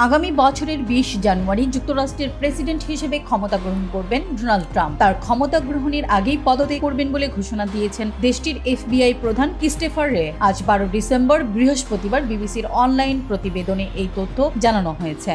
আগামী বছরের 20 জানুয়ারি যুক্তরাষ্ট্রের প্রেসিডেন্ট হিসেবে ক্ষমতা গ্রহণ করবেন ডোনাল্ড ট্রাম্প। তার ক্ষমতা গ্রহণের আগেই পদত্যাগ করবেন বলে ঘোষণা দিয়েছেন দেশটির FBI প্রধান ক্রিস্টোফার রে। আজ 12 ডিসেম্বর বৃহস্পতিবার বিবিসির অনলাইন প্রতিবেদনে এই তথ্য জানানো হয়েছে।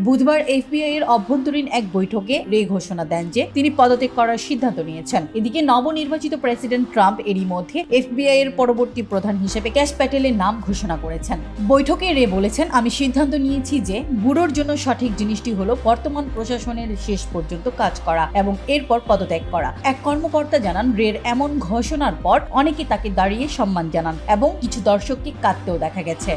বুধবার FBI এর অভ্যন্তরীণ এক বৈঠকে রে ঘোষণা দেন যে তিনি পদত্যাগ করার সিদ্ধান্ত নিয়েছেন। এদিকে নবনির্বাচিত প্রেসিডেন্ট ট্রাম্প এরই মধ্যে FBI এর পরবর্তী প্রধান হিসেবে ক্যাশ প্যাটেলের নাম ঘোষণা করেছেন। বৈঠকে রে বলেছেন, আমি সিদ্ধান্ত নিয়েছি যে ব্যুরোর জন্য সঠিক জিনিসটি হলো বর্তমান প্রশাসনের শেষ পর্যন্ত কাজ করা এবং এরপর পদত্যাগ করা। এক কর্মকর্তা জানান, রের এমন ঘোষণার পর অনেকে তাকে দাঁড়িয়ে সম্মান জানান এবং কিছু দর্শককে কাঁদতেও দেখা গেছে।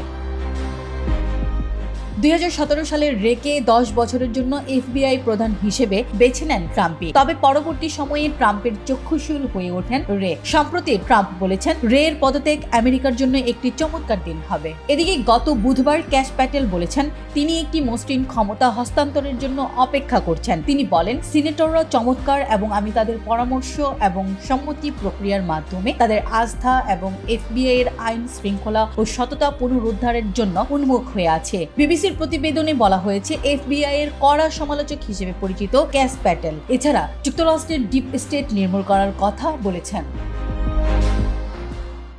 2017 সালে রেকে 10 বছরের জন্য FBI প্রধান হিসেবে বেছে নেন ট্রাম্পই। তবে পরবর্তী সময়ে ট্রাম্পের চক্ষুশূল হয়ে ওঠেন রে। সম্প্রতি ট্রাম্প বলেছেন, রের পদত্যাগ আমেরিকার জন্য একটি চমৎকার দিন হবে। এদিকে গত বুধবার ক্যাশ প্যাটেল বলেছেন তিনি একটি মসৃণ ক্ষমতা হস্তান্তরের জন্য অপেক্ষা করছেন। তিনি বলেন, সিনেটররা চমৎকার এবং আমি তাদের পরামর্শ এবং সম্মতি প্রক্রিয়ার মাধ্যমে তাদের আস্থা এবং FBI এর আইন শৃঙ্খলা ও সততা পুনরুদ্ধারের জন্য উন্মুখ হয়ে আছে। বিবিসির প্রতিবেদনে বলা হয়েছে, FBI এর কড়া সমালোচক হিসেবে পরিচিত ক্যাশ প্যাটেল এছাড়া যুক্তরাষ্ট্রের ডিপ স্টেট নির্মূল করার কথা বলেছেন।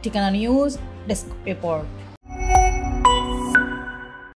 ঠিকানা নিউজ ডেস্ক রিপোর্ট।